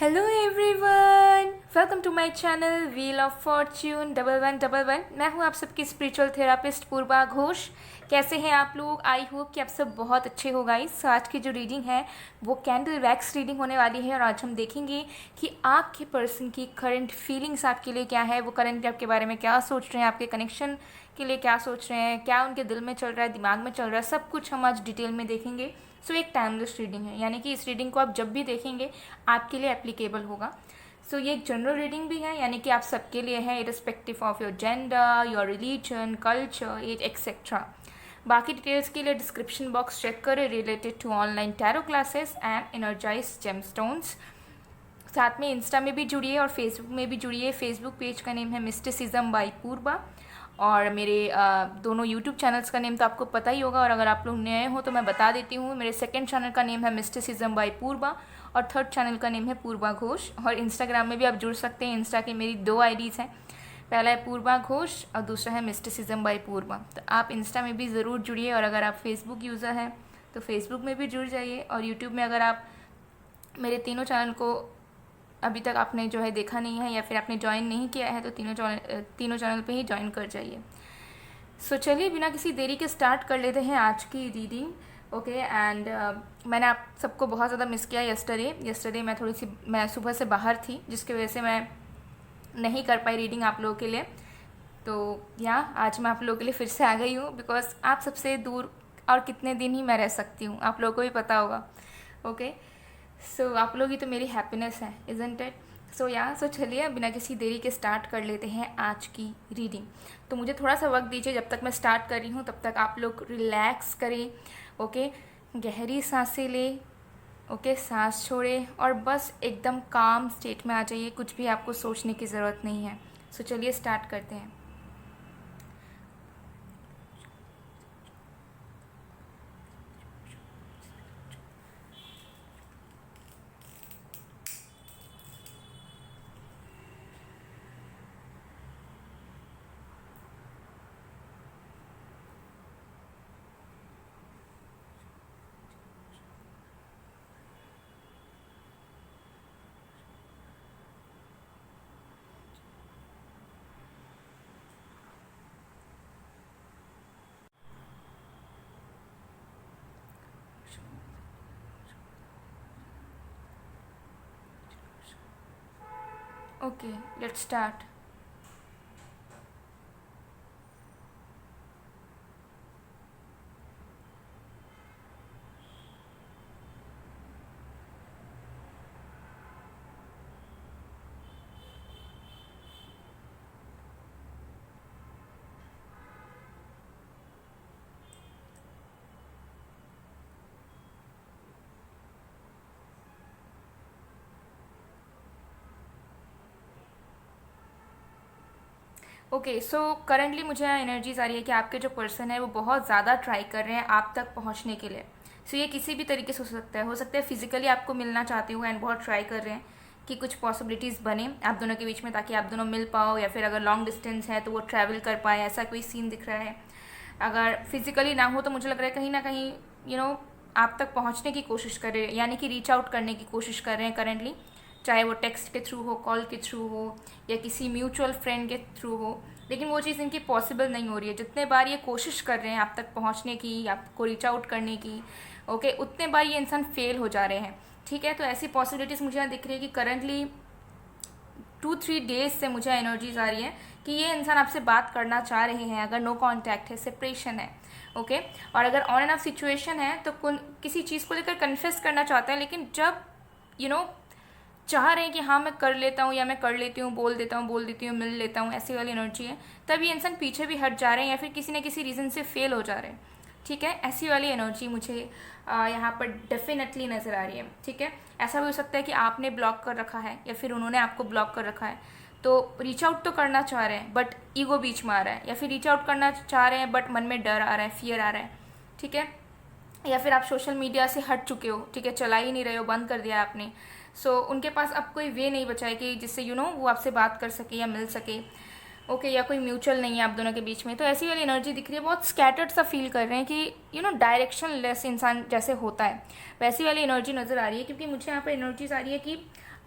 Hello everyone, welcome to my channel wheel of fortune 1111। मैं हूं आप सबकी स्पिरिचुअल थेरापिस्ट पूर्वा घोष। कैसे हैं आप लोग? आई होप कि आप सब बहुत अच्छे हो गाइस। सो आज की जो रीडिंग है वो कैंडल वैक्स रीडिंग होने वाली है और आज हम देखेंगे कि आपके पर्सन की करंट फीलिंग्स आपके लिए क्या है, वो करंट आपके बारे में क्या सोच रहे हैं, आपके कनेक्शन के लिए क्या सोच रहे हैं, क्या उनके दिल में चल रहा है, दिमाग में चल रहा है, सब कुछ हम आज डिटेल में देखेंगे। सो एक टाइमलेस रीडिंग है, यानी कि इस रीडिंग को आप जब भी देखेंगे आपके लिए एप्लीकेबल होगा। सो ये एक जनरल रीडिंग भी है, यानी कि आप सबके लिए है, irrespective of your gender, your religion, culture, age etcetera. बाकी डिटेल्स के लिए डिस्क्रिप्शन बॉक्स चेक करें related to online tarot classes and energise gemstones. साथ में इंस्टा में भी जुड़िए और फेसबुक में भी जुड़िए। फेसबुक पेज का नेम है मिस्टिसिज्म बाय पूर्वा और मेरे दोनों यूट्यूब चैनल्स का नेम तो आपको पता ही होगा, और अगर आप लोग नए हो तो मैं बता देती हूँ। मेरे सेकंड चैनल का नेम है मिस्टिसिज्म बाय पूर्वा और थर्ड चैनल का नेम है पूर्वा घोष। और इंस्टाग्राम में भी आप जुड़ सकते हैं। इंस्टा की मेरी 2 आईडीज़ हैं, पहला है पूर्वा घोष और दूसरा है मिस्टिसिज्म बाय पूर्वा। तो आप इंस्टा में भी ज़रूर जुड़िए और अगर आप फेसबुक यूज़र हैं तो फेसबुक में भी जुड़ जाइए। और यूट्यूब में अगर आप मेरे तीनों चैनल को अभी तक आपने जो है देखा नहीं है या फिर आपने ज्वाइन नहीं किया है तो तीनों चैनल पे ही ज्वाइन कर जाइए। सो चलिए बिना किसी देरी के स्टार्ट कर लेते हैं आज की रीडिंग। ओके एंड मैंने आप सबको बहुत ज़्यादा मिस किया यस्टरडे मैं सुबह से बाहर थी, जिसकी वजह से मैं नहीं कर पाई रीडिंग आप लोगों के लिए। तो आज मैं आप लोगों के लिए फिर से आ गई हूँ, बिकॉज आप सबसे दूर और कितने दिन ही मैं रह सकती हूँ, आप लोगों को भी पता होगा। ओके सो आप लोग ही तो मेरी हैप्पीनेस है, इज़न्ट इट? सो चलिए बिना किसी देरी के स्टार्ट कर लेते हैं आज की रीडिंग। तो मुझे थोड़ा सा वक्त दीजिए, जब तक मैं स्टार्ट कर रही हूँ तब तक आप लोग रिलैक्स करें। ओके गहरी सांसें लें, ओके सांस छोड़ें और बस एकदम काम स्टेट में आ जाइए। कुछ भी आपको सोचने की ज़रूरत नहीं है। सो चलिए स्टार्ट करते हैं। Okay let's start. Okay so currently मुझे एनर्जीज आ रही है कि आपके जो पर्सन है वो बहुत ज़्यादा ट्राई कर रहे हैं आप तक पहुंचने के लिए। सो ये किसी भी तरीके से हो सकता है फिजिकली आपको मिलना चाहते हो एंड बहुत ट्राई कर रहे हैं कि कुछ पॉसिबिलिटीज़ बने आप दोनों के बीच में ताकि आप दोनों मिल पाओ, या फिर अगर लॉन्ग डिस्टेंस है तो वो ट्रैवल कर पाए, ऐसा कोई सीन दिख रहा है। अगर फिजिकली ना हो तो मुझे लग रहा है कहीं ना कहीं आप तक पहुँचने की कोशिश कर रहे हैं, यानी कि रीच आउट करने की कोशिश कर रहे हैं करंटली, चाहे वो टेक्स्ट के थ्रू हो, कॉल के थ्रू हो या किसी म्यूचुअल फ्रेंड के थ्रू हो। लेकिन वो चीज़ इनकी पॉसिबल नहीं हो रही है। जितने बार ये कोशिश कर रहे हैं आप तक पहुंचने की, आपको रीच आउट करने की, ओके उतने बार ये इंसान फेल हो जा रहे हैं। ठीक है, तो ऐसी पॉसिबिलिटीज़ मुझे यहाँ दिख रही है कि करंटली 2-3 डेज से मुझे एनर्जीज आ रही है कि ये इंसान आपसे बात करना चाह रहे हैं, अगर नो कॉन्टैक्ट है, सेपरेशन है। ओके और अगर ऑन एंड ऑफ सिचुएशन है तो किसी चीज़ को लेकर कन्फेस करना चाहते हैं, लेकिन जब चाह रहे हैं कि हाँ मैं कर लेता हूँ या मैं कर लेती हूँ, बोल देती हूँ, मिल लेता हूँ, ऐसी वाली एनर्जी है, तब ये इंसान पीछे भी हट जा रहे हैं या फिर किसी न किसी रीज़न से फेल हो जा रहे हैं। ठीक है, ऐसी वाली एनर्जी मुझे यहाँ पर डेफिनेटली नज़र आ रही है। ठीक है, ऐसा भी हो सकता है कि आपने ब्लॉक कर रखा है या फिर उन्होंने आपको ब्लॉक कर रखा है, तो रीच आउट तो करना चाह रहे हैं बट ईगो बीच में आ रहा है, या फिर रीच आउट करना चाह रहे हैं बट मन में डर आ रहा है, फियर आ रहा है। ठीक है, या फिर आप सोशल मीडिया से हट चुके हो, ठीक है, चला ही नहीं रहे हो, बंद कर दिया आपने। सो उनके पास अब कोई वे नहीं बचा है कि जिससे वो आपसे बात कर सके या मिल सके। ओके या कोई म्यूचुअल नहीं है आप दोनों के बीच में, तो ऐसी वाली एनर्जी दिख रही है। बहुत स्कैटर्ड सा फील कर रहे हैं कि डायरेक्शन लेस इंसान जैसे होता है, वैसी वाली एनर्जी नज़र आ रही है। क्योंकि मुझे यहाँ पर एनर्जीज आ रही है कि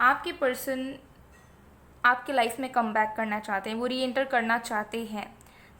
आपके पर्सन आपके लाइफ में कम बैक करना चाहते हैं, वो री एंटर करना चाहते हैं।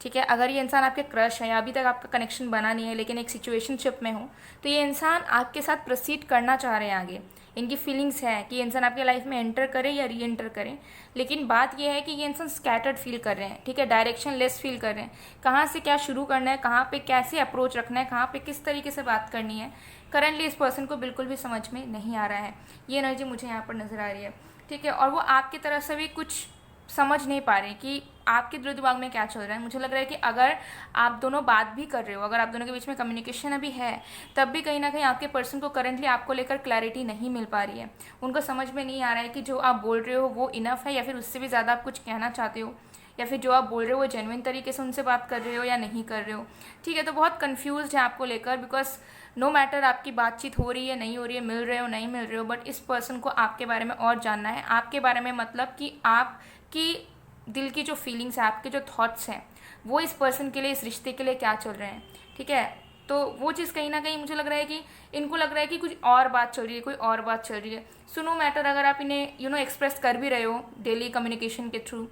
ठीक है, अगर ये इंसान आपके क्रश है या अभी तक आपका कनेक्शन बना नहीं है लेकिन एक सिचुएशनशिप में हो, तो ये इंसान आपके साथ प्रोसीड करना चाह रहे हैं आगे। इनकी फीलिंग्स है कि ये इंसान आपके लाइफ में एंटर करे या री एंटर करें, लेकिन बात ये है कि ये इंसान स्कैटर्ड फील कर रहे हैं। ठीक है, डायरेक्शन लेस फील कर रहे हैं, कहाँ से क्या शुरू करना है, कहाँ पे कैसे अप्रोच रखना है, कहाँ पे किस तरीके से बात करनी है, करंटली इस पर्सन को बिल्कुल भी समझ में नहीं आ रहा है। ये एनर्जी मुझे यहाँ पर नज़र आ रही है। ठीक है, और वो आपकी तरफ से भी कुछ समझ नहीं पा रहे कि आपके दिलो दिमाग में क्या चल रहा है। मुझे लग रहा है कि अगर आप दोनों बात भी कर रहे हो, अगर आप दोनों के बीच में कम्युनिकेशन अभी है, तब भी कहीं ना कहीं आपके पर्सन को करंटली आपको लेकर क्लैरिटी नहीं मिल पा रही है। उनको समझ में नहीं आ रहा है कि जो आप बोल रहे हो वो इनफ है या फिर उससे भी ज़्यादा आप कुछ कहना चाहते हो, या फिर जो आप बोल रहे हो वो जेन्युइन तरीके से उनसे बात कर रहे हो या नहीं कर रहे हो। ठीक है, तो बहुत कन्फ्यूज़ है आपको लेकर, बिकॉज नो मैटर आपकी बातचीत हो रही है नहीं हो रही है, मिल रहे हो नहीं मिल रहे हो, बट इस पर्सन को आपके बारे में और जानना है। आपके बारे में मतलब कि आपकी दिल की जो फीलिंग्स है, आपके जो थॉट्स हैं, वो इस पर्सन के लिए, इस रिश्ते के लिए क्या चल रहे हैं। ठीक है, तो वो चीज़ कहीं ना कहीं मुझे लग रहा है कि इनको लग रहा है कि कुछ और बात चल रही है, कोई और बात चल रही है। सो नो मैटर अगर आप इन्हें एक्सप्रेस कर भी रहे हो डेली कम्युनिकेशन के थ्रू,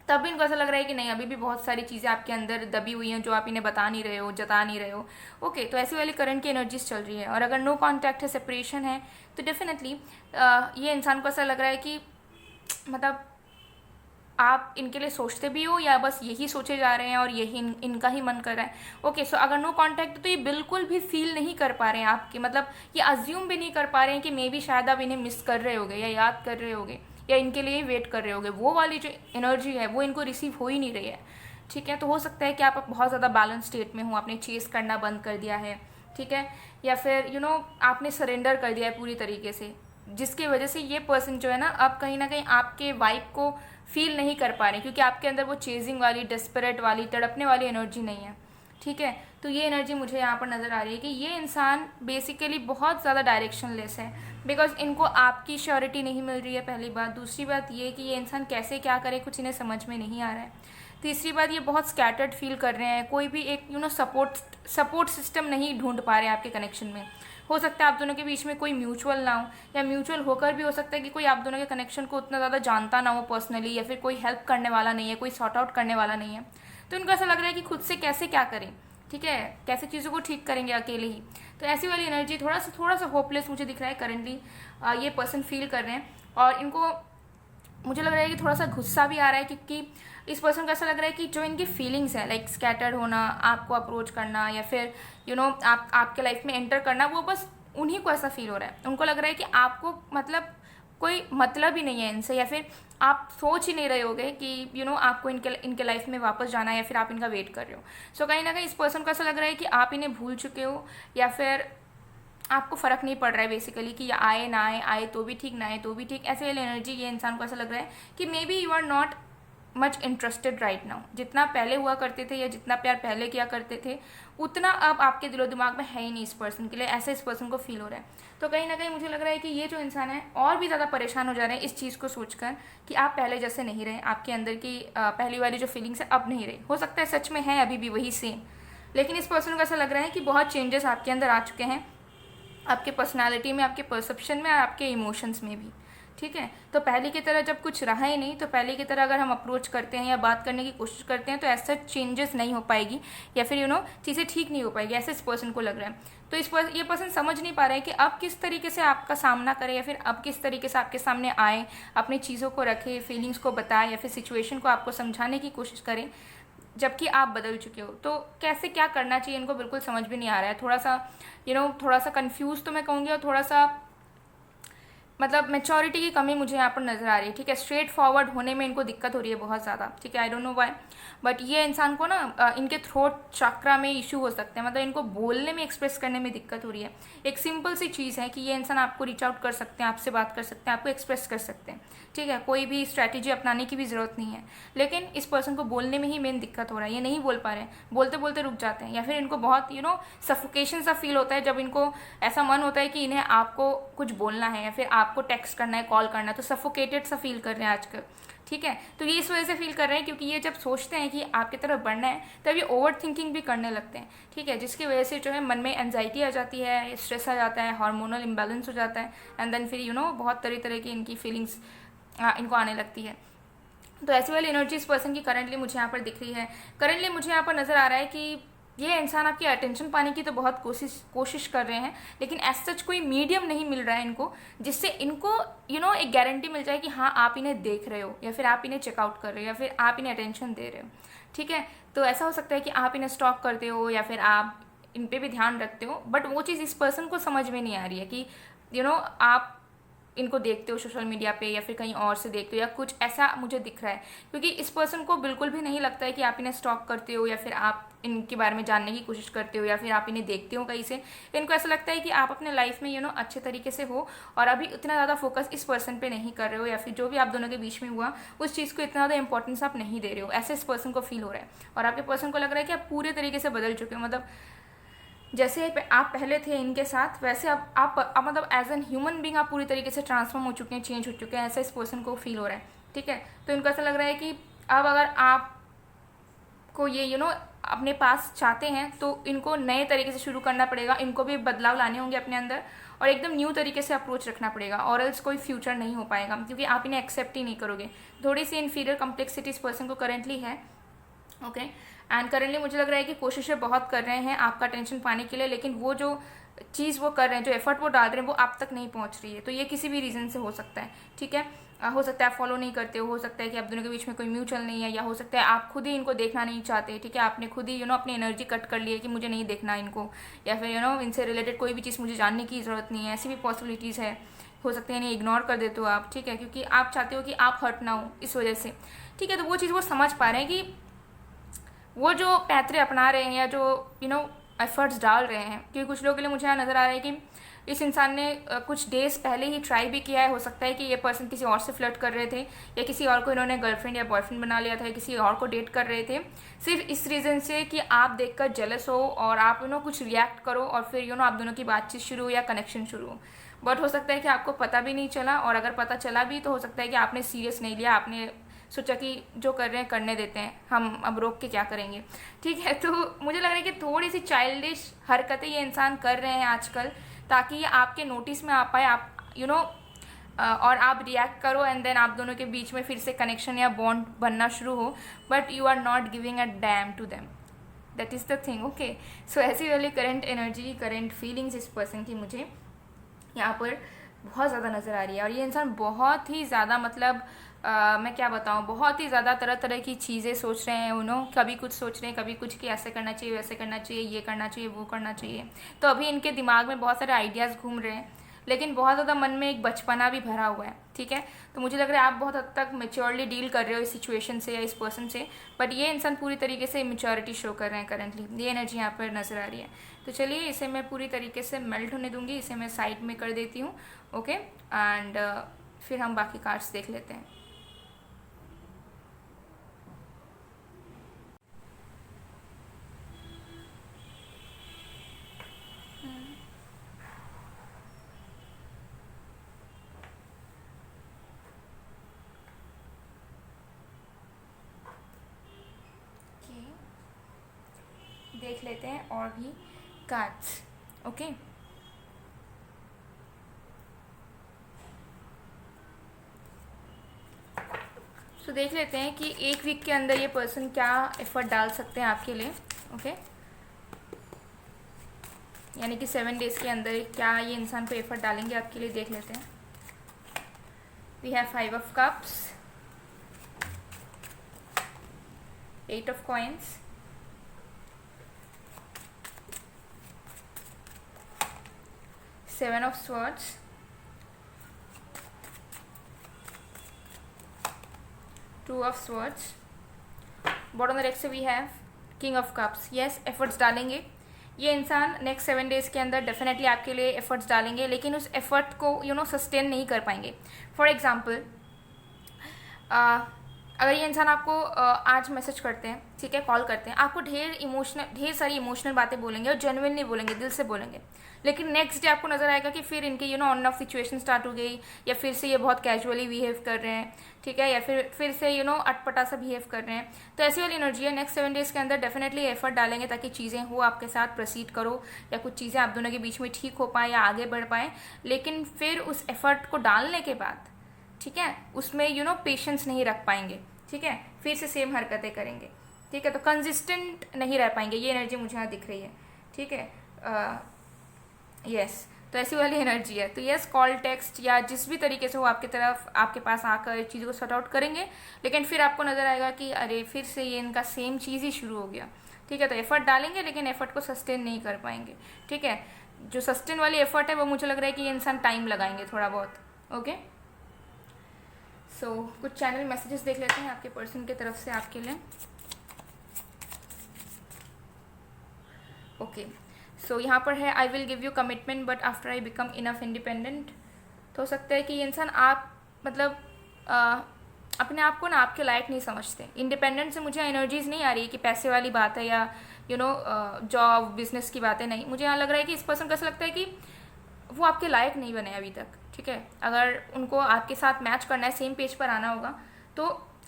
तब भी इनको ऐसा लग रहा है कि नहीं, अभी भी बहुत सारी चीज़ें आपके अंदर दबी हुई हैं जो आप इन्हें बता नहीं रहे हो, जता नहीं रहे हो। ओके, तो ऐसी वाली करंट की एनर्जीज चल रही है। और अगर नो कॉन्टैक्ट है, सेपरेशन है, तो डेफिनेटली ये इंसान को ऐसा लग रहा है कि मतलब आप इनके लिए सोचते भी हो या बस यही सोचे जा रहे हैं और यही इनका ही मन कर रहा है। ओके, सो अगर नो कॉन्टैक्ट, तो ये बिल्कुल भी फील नहीं कर पा रहे हैं आपके, मतलब ये अज्यूम भी नहीं कर पा रहे हैं कि मे बी शायद आप इन्हें मिस कर रहे होगे या याद कर रहे होगे या इनके लिए वेट कर रहे होगे। वो वाली जो एनर्जी है वो इनको रिसीव हो ही नहीं रही है। ठीक है, तो हो सकता है कि आप बहुत ज़्यादा बैलेंस स्टेट में हो, आपने चेस करना बंद कर दिया है। ठीक है, या फिर आपने सरेंडर कर दिया है पूरी तरीके से, जिसकी वजह से ये पर्सन जो है ना, अब कहीं ना कहीं आपके वाइब को फील नहीं कर पा रहे, क्योंकि आपके अंदर वो चेजिंग वाली, डेस्परेट वाली, तड़पने वाली एनर्जी नहीं है। ठीक है, तो ये एनर्जी मुझे यहाँ पर नज़र आ रही है कि ये इंसान बेसिकली बहुत ज़्यादा डायरेक्शन लेस है, बिकॉज इनको आपकी श्योरिटी नहीं मिल रही है, पहली बात। दूसरी बात ये कि ये इंसान कैसे क्या करे कुछ इन्हें समझ में नहीं आ रहा है। तीसरी बात, ये बहुत स्कैटर्ड फील कर रहे हैं, कोई भी एक सपोर्ट सिस्टम नहीं ढूंढ पा रहे हैं आपके कनेक्शन में। हो सकता है आप दोनों के बीच में कोई म्यूचुअल ना हो, या म्यूचुअल होकर भी हो सकता है कि कोई आप दोनों के कनेक्शन को उतना ज़्यादा जानता ना हो पर्सनली, या फिर कोई हेल्प करने वाला नहीं है, कोई सॉर्ट आउट करने वाला नहीं है। तो इनको ऐसा लग रहा है कि खुद से कैसे क्या करें, ठीक है, कैसे चीज़ों को ठीक करेंगे अकेले ही। तो ऐसी वाली एनर्जी थोड़ा सा होपलेस मुझे दिख रहा है करंटली ये पर्सन फील कर रहे हैं। और इनको मुझे लग रहा है कि थोड़ा सा गुस्सा भी आ रहा है, क्योंकि इस पर्सन को ऐसा लग रहा है कि जो इनकी फीलिंग्स हैं, लाइक स्कैटर्ड होना, आपको अप्रोच करना, या फिर आपके लाइफ में एंटर करना, वो बस उन्हीं को ऐसा फील हो रहा है। उनको लग रहा है कि आपको मतलब कोई मतलब ही नहीं है इनसे, या फिर आप सोच ही नहीं रहे होगे कि आपको इनके लाइफ में वापस जाना है, या फिर आप इनका वेट कर रहे हो। सो कहीं ना कहीं इस पर्सन को ऐसा लग रहा है कि आप इन्हें भूल चुके हो, या फिर आपको फ़र्क नहीं पड़ रहा है बेसिकली कि आए ना आए, आए तो भी ठीक, ना आए तो भी ठीक। ऐसे वाली एनर्जी ये इंसान को ऐसा लग रहा है कि maybe you are not much interested right now. जितना पहले हुआ करते थे या जितना प्यार पहले किया करते थे, उतना अब आपके दिलो दिमाग में है ही नहीं इस पर्सन के लिए, ऐसे इस पर्सन को फील हो रहा है। तो कहीं ना कहीं मुझे लग रहा है कि ये जो इंसान है और भी ज़्यादा परेशान हो जा रहे हैं इस चीज़ को सोचकर कि आप पहले जैसे नहीं रहे, आपके अंदर की पहली वाली जो फीलिंग्स है अब नहीं रही। हो सकता है सच में है अभी भी वही सेम, लेकिन इस पर्सन को ऐसा लग रहा है कि बहुत चेंजेस आपके अंदर आ चुके हैं, आपके पर्सनालिटी में, आपके परसेप्शन में और आपके इमोशंस में भी। ठीक है, तो पहले की तरह जब कुछ रहा ही नहीं, तो पहले की तरह अगर हम अप्रोच करते हैं या बात करने की कोशिश करते हैं तो ऐसा चेंजेस नहीं हो पाएगी, या फिर चीज़ें ठीक नहीं हो पाएगी, ऐसे इस पर्सन को लग रहा है। तो ये पर्सन समझ नहीं पा रहा है कि अब किस तरीके से आपका सामना करे, या फिर अब किस तरीके से आपके सामने आए, अपनी चीज़ों को रखे, फीलिंग्स को बताए, या फिर सिचुएशन को आपको समझाने की कोशिश करें, जबकि आप बदल चुके हो। तो कैसे क्या करना चाहिए इनको बिल्कुल समझ भी नहीं आ रहा है। थोड़ा सा कंफ्यूज तो मैं कहूँगी, और थोड़ा सा मतलब मैच्योरिटी की कमी मुझे यहाँ पर नज़र आ रही है। ठीक है, स्ट्रेट फॉरवर्ड होने में इनको दिक्कत हो रही है बहुत ज़्यादा। ठीक है, I don't know why, but ये इंसान को ना इनके थ्रोट चक्रा में इशू हो सकते हैं, मतलब इनको बोलने में, एक्सप्रेस करने में दिक्कत हो रही है। एक सिंपल सी चीज़ है कि ये इंसान आपको रीच आउट कर सकते हैं, आपसे बात कर सकते हैं, आपको एक्सप्रेस कर सकते हैं। ठीक है, कोई भी स्ट्रैटेजी अपनाने की भी ज़रूरत नहीं है, लेकिन इस पर्सन को बोलने में ही मेन दिक्कत हो रहा है। ये नहीं बोल पा रहे हैं, बोलते बोलते रुक जाते हैं, या फिर इनको बहुत सफोकेशन सा फील होता है जब इनको ऐसा मन होता है कि इन्हें आपको कुछ बोलना है, या फिर आपको टेक्स्ट करना है, कॉल करना है, तो सफोकेटेड सा फील कर रहे हैं आजकल। ठीक है। तो ये इस वजह से फील कर रहे हैं क्योंकि ये जब सोचते हैं कि आपकी तरफ बढ़ना है तब ये ओवर थिंकिंग भी करने लगते हैं, ठीक है, जिसकी वजह से जो है मन में एनजाइटी आ जाती है, स्ट्रेस आ जाता है, हार्मोनल इम्बैलेंस हो जाता है, एंड देन फिर बहुत तरह तरह की इनकी फीलिंग्स इनको आने लगती है। तो ऐसी वाली एनर्जी इस पर्सन की करंटली मुझे यहाँ पर दिख रही है। करंटली मुझे यहाँ पर नज़र आ रहा है कि ये इंसान आपकी अटेंशन पाने की तो बहुत कोशिश कर रहे हैं, लेकिन एज सच कोई मीडियम नहीं मिल रहा है इनको, जिससे इनको एक गारंटी मिल जाए कि हाँ आप इन्हें देख रहे हो, या फिर आप इन्हें चेकआउट कर रहे हो, या फिर आप इन्हें अटेंशन दे रहे हो, ठीक है। तो ऐसा हो सकता है कि आप इन्हें स्टॉक करते हो या फिर आप इन पर भी ध्यान रखते हो, बट वो चीज़ इस पर्सन को समझ में नहीं आ रही है कि आप इनको देखते हो सोशल मीडिया पे या फिर कहीं और से देखते हो, या कुछ ऐसा मुझे दिख रहा है, क्योंकि इस पर्सन को बिल्कुल भी नहीं लगता है कि आप इन्हें स्टॉक करते हो या फिर आप इनके बारे में जानने की कोशिश करते हो या फिर आप इन्हें देखते हो कहीं से। इनको ऐसा लगता है कि आप अपने लाइफ में अच्छे तरीके से हो और अभी उतना ज़्यादा फोकस इस पर्सन पे नहीं कर रहे हो, या फिर जो भी आप दोनों के बीच में हुआ उस चीज़ को इतना ज़्यादा इंपॉर्टेंस आप नहीं दे रहे हो, ऐसे इस पर्सन को फील हो रहा है। और आपके पर्सन को लग रहा है कि आप पूरे तरीके से बदल चुके हो, मतलब जैसे आप पहले थे इनके साथ वैसे आप मतलब एज एन ह्यूमन बीइंग आप पूरी तरीके से ट्रांसफॉर्म हो चुके हैं, चेंज हो चुके हैं, ऐसा इस पर्सन को फील हो रहा है, ठीक है। तो इनको ऐसा लग रहा है कि अब अगर आपको ये अपने पास चाहते हैं तो इनको नए तरीके से शुरू करना पड़ेगा, इनको भी बदलाव लाने होंगे अपने अंदर और एकदम न्यू तरीके से अप्रोच रखना पड़ेगा, और एल्स कोई फ्यूचर नहीं हो पाएगा क्योंकि आप इन्हें एक्सेप्ट ही नहीं करोगे। थोड़ी सी इन्फीरियर कम्प्लेक्सिटी इस पर्सन को करेंटली है, ओके। एंड करेंटली मुझे लग रहा है कि कोशिशें बहुत कर रहे हैं आपका टेंशन पाने के लिए, लेकिन वो जो चीज़ वो कर रहे हैं, जो एफर्ट वो डाल रहे हैं, वो आप तक नहीं पहुंच रही है। तो ये किसी भी रीज़न से हो सकता है, ठीक है। हो सकता है आप फॉलो नहीं करते हो सकता है कि आप दोनों के बीच में कोई म्यूचुअल नहीं है, या हो सकता है आप खुद ही इनको देखना नहीं चाहते, ठीक है। आपने खुद ही अपनी एनर्जी कट कर ली है कि मुझे नहीं देखना इनको, या फिर इनसे रिलेटेड कोई भी चीज़ मुझे जानने की ज़रूरत नहीं है, ऐसी भी पॉसिबिलिटीज़ है। हो सकता है इन्हें इग्नोर कर देते हो आप, ठीक है, क्योंकि आप चाहते हो कि आप हर्ट ना हो इस वजह से, ठीक है। तो वो चीज़ वो समझ पा रहे हैं कि वो जो पैतरे अपना रहे हैं या जो एफर्ट्स डाल रहे हैं, क्योंकि कुछ लोगों के लिए मुझे यहाँ नज़र आ रहा है कि इस इंसान ने कुछ डेज पहले ही ट्राई भी किया है। हो सकता है कि ये पर्सन किसी और से फ्लर्ट कर रहे थे, या किसी और को इन्होंने गर्लफ्रेंड या बॉयफ्रेंड बना लिया था, या किसी और को डेट कर रहे थे, सिर्फ इस रीज़न से कि आप देखकर जेलस हो और आप कुछ रिएक्ट करो और फिर आप दोनों की बातचीत शुरू हो या कनेक्शन शुरू हो। बट हो सकता है कि आपको पता भी नहीं चला, और अगर पता चला भी तो हो सकता है कि आपने सीरियस नहीं लिया, आपने सोचा कि जो कर रहे हैं करने देते हैं, हम अब रोक के क्या करेंगे, ठीक है। तो मुझे लग रहा है कि थोड़ी सी चाइल्डिश हरकतें ये इंसान कर रहे हैं आजकल, ताकि ये आपके नोटिस में आ पाए, आप और आप रिएक्ट करो, एंड देन आप दोनों के बीच में फिर से कनेक्शन या बॉन्ड बनना शुरू हो, but you are not giving a damn to them, that is the thing, okay. So ऐसी वाली करंट एनर्जी, करंट फीलिंग्स इस पर्सन की मुझे यहाँ पर बहुत ज़्यादा नज़र आ रही है। और ये इंसान बहुत ही ज़्यादा मतलब मैं क्या बताऊँ, बहुत ही ज़्यादा तरह तरह की चीज़ें सोच रहे हैं, कभी कुछ सोच रहे हैं, कभी कुछ कि ऐसे करना चाहिए, वैसे करना चाहिए, ये करना चाहिए, वो करना चाहिए। तो अभी इनके दिमाग में बहुत सारे आइडियाज़ घूम रहे हैं, लेकिन बहुत ज़्यादा मन में एक बचपना भी भरा हुआ है, ठीक है। तो मुझे लग रहा है आप बहुत हद तक मेच्योरली डील कर रहे हो इस सिचुएशन से या इस पर्सन से, बट ये इंसान पूरी तरीके से इमेच्योरिटी शो कर रहे हैं करंटली, ये एनर्जी यहाँ पर नज़र आ रही है। तो चलिए इसे मैं पूरी तरीके से मेल्ट होने दूंगी, इसे मैं साइड में कर देती हूँ, ओके। एंड फिर हम बाकी कार्ड्स देख लेते हैं। देख लेते हैं और भी कार्ड्स, ओके। सो देख लेते हैं कि एक वीक के अंदर ये पर्सन क्या एफर्ट डाल सकते हैं आपके लिए, ओके। यानी कि 7 डेज़ के अंदर क्या ये इंसान को एफर्ट डालेंगे आपके लिए, देख लेते हैं। We have 5 of cups, 8 of coins, 7 of swords, 2 of swords. Bottom rake से we have king of cups. Yes, efforts डालेंगे ये इंसान नेक्स्ट 7 डेज़ के अंदर, डेफिनेटली आपके लिए एफर्ट्स डालेंगे, लेकिन उस एफर्ट को सस्टेन नहीं कर पाएंगे। फॉर एग्जाम्पल अगर ये इंसान आपको आज मैसेज करते हैं, ठीक है, कॉल करते हैं, आपको ढेर सारी इमोशनल बातें बोलेंगे और जेन्युइनली बोलेंगे, दिल से बोलेंगे, लेकिन नेक्स्ट डे आपको नजर आएगा कि फिर इनके ऑन ऑफ सिचुएशन स्टार्ट हो गई, या फिर से ये बहुत कैजुअली बिहेव कर रहे हैं, ठीक है, या फिर से अटपटा सा बिहेव कर रहे हैं। तो ऐसी वाली एनर्जी है। नेक्स्ट 7 डेज के अंदर डेफिनेटली एफर्ट डालेंगे ताकि चीज़ें हो, आपके साथ प्रोसीड करो, या कुछ चीज़ें आप दोनों के बीच में ठीक हो पाए या आगे बढ़ पाए। लेकिन फिर उस एफर्ट को डालने के बाद, ठीक है, उसमें पेशेंस नहीं रख पाएंगे, ठीक है, फिर से सेम हरकतें करेंगे, ठीक है, तो कंसिस्टेंट नहीं रह पाएंगे। ये एनर्जी मुझे यहाँ दिख रही है, ठीक है, यस। तो ऐसी वाली एनर्जी है। तो यस, कॉल, टेक्स्ट या जिस भी तरीके से वो आपकी तरफ, आपके पास आकर चीज़ों को सॉर्ट आउट करेंगे, लेकिन फिर आपको नज़र आएगा कि अरे फिर से ये इनका सेम चीज़ ही शुरू हो गया, ठीक है। तो एफर्ट डालेंगे लेकिन एफर्ट को सस्टेन नहीं कर पाएंगे, ठीक है। जो सस्टेन वाली एफर्ट है वो मुझे लग रहा है कि ये इंसान टाइम लगाएंगे थोड़ा बहुत, ओके। सो कुछ चैनल मैसेजेस देख लेते हैं आपके पर्सन की तरफ से आपके लिए। ओके, सो यहाँ पर है, I will give you commitment but after I become enough independent. तो हो सकता है कि ये इंसान आप मतलब अपने आप को ना आपके लायक नहीं समझते। इंडिपेंडेंट से मुझे एनर्जीज नहीं आ रही है कि पैसे वाली बात है या जॉब बिजनेस की बात है, नहीं। मुझे यहाँ लग रहा है कि इस पर्सन को ऐसा लगता है कि वो आपके लायक नहीं बने अभी तक, ठीक है। अगर उनको आपके साथ मैच करना है, सेम पेज पर आना होगा, तो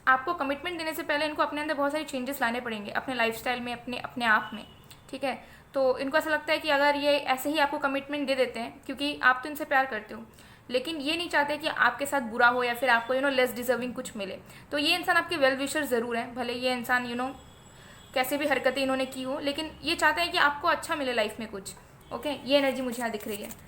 आपको कमिटमेंट देने से पहले इनको अपने अंदर बहुत सारी चेंजेस लाने पड़ेंगे, अपने लाइफस्टाइल में, अपने आप में, ठीक है। तो इनको ऐसा लगता है कि अगर ये ऐसे ही आपको कमिटमेंट दे देते हैं, क्योंकि आप तो इनसे प्यार करते हो, लेकिन ये नहीं चाहते कि आपके साथ बुरा हो या फिर आपको लेस डिजर्विंग कुछ मिले। तो ये इंसान आपके वेल विशर ज़रूर है, भले ये इंसान कैसे भी हरकतें इन्होंने की हो, लेकिन ये चाहते हैं कि आपको अच्छा मिले लाइफ में कुछ, ओके। ये एनर्जी मुझे यहाँ दिख रही है।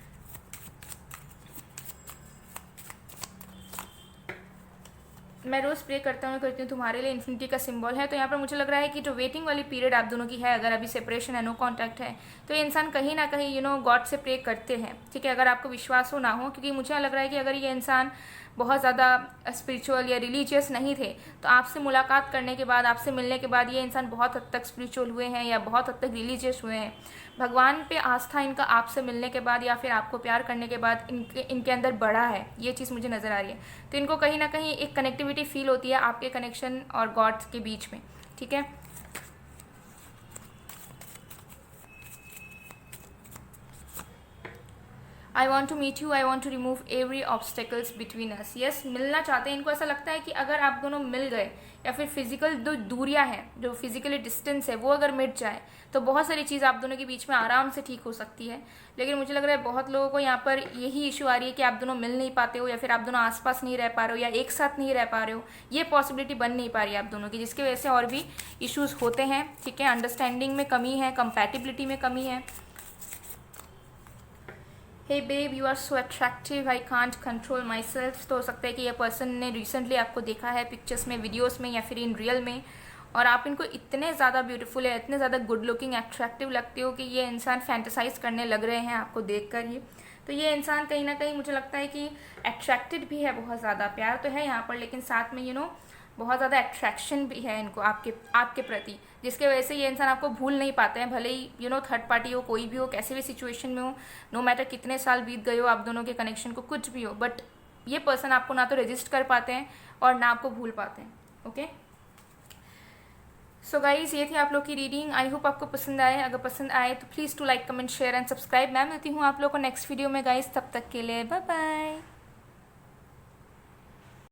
मैं रोज़ प्रे करती हूँ तुम्हारे लिए, इन्फिनिटी का सिंबल है। तो यहाँ पर मुझे लग रहा है कि जो वेटिंग वाली पीरियड आप दोनों की है, अगर अभी सेपरेशन है, नो कांटेक्ट है, तो ये इंसान कहीं ना कहीं गॉड से प्रे करते हैं, ठीक है। अगर आपको विश्वास हो ना हो, क्योंकि मुझे लग रहा है कि अगर ये इंसान बहुत ज़्यादा स्पिरिचुअल या रिलीजियस नहीं थे, तो आपसे मुलाकात करने के बाद, आपसे मिलने के बाद ये इंसान बहुत हद तक स्पिरिचुअल हुए हैं या बहुत हद तक रिलीजियस हुए हैं। भगवान पे आस्था इनका आपसे मिलने के बाद या फिर आपको प्यार करने के बाद इनके अंदर बढ़ा है, ये चीज़ मुझे नज़र आ रही है। तो इनको कहीं ना कहीं एक कनेक्टिविटी फील होती है आपके कनेक्शन और गॉड के बीच में, ठीक है। I want to meet you, I want to remove every obstacles between us. Yes, मिलना चाहते हैं। इनको ऐसा लगता है कि अगर आप दोनों मिल गए या फिर फिजिकल जो दूरियां हैं, जो फिजिकली डिस्टेंस है, वो अगर मिट जाए तो बहुत सारी चीज़ आप दोनों के बीच में आराम से ठीक हो सकती है। लेकिन मुझे लग रहा है बहुत लोगों को यहाँ पर यही इशू आ रही है कि आप दोनों मिल नहीं पाते हो, या फिर आप दोनों आसपास नहीं रह पा रहे हो, या एक साथ नहीं रह पा रहे हो। ये पॉसिबिलिटी बन नहीं पा रही है आप दोनों की, जिसकी वजह से और भी इश्यूज होते हैं, ठीक है। अंडरस्टैंडिंग में कमी है, कंपैटिबिलिटी में कमी है। Hey babe, you are so attractive, I can't control myself. तो हो सकता है कि ये पर्सन ने रिसेंटली आपको देखा है पिक्चर्स में, वीडियोस में, या फिर इन रियल में, और आप इनको इतने ज़्यादा ब्यूटीफुल है, इतने ज़्यादा गुड लुकिंग, अट्रैक्टिव लगते हो कि ये इंसान फैंटेसाइज करने लग रहे हैं आपको देखकर ही। तो ये इंसान कहीं ना कहीं मुझे लगता है कि अट्रैक्टेड भी है बहुत ज़्यादा, प्यार तो है यहाँ पर, लेकिन साथ में बहुत ज़्यादा अट्रैक्शन भी है इनको आपके प्रति, जिसके वजह से ये इंसान आपको भूल नहीं पाते हैं। भले ही थर्ड पार्टी हो, कोई भी हो, कैसे भी सिचुएशन में हो, नो मैटर कितने साल बीत गए हो आप दोनों के कनेक्शन को, कुछ भी हो, बट ये पर्सन आपको ना तो रजिस्ट कर पाते हैं और ना आपको भूल पाते हैं, ओके। सो गाइज, ये थी आप लोग की रीडिंग। आई होप आपको पसंद आए। अगर पसंद आए तो please to like, comment, share and subscribe. मैं मिलती हूँ आप लोग को नेक्स्ट वीडियो में गाइज, तब तक के लिए बाय बाय।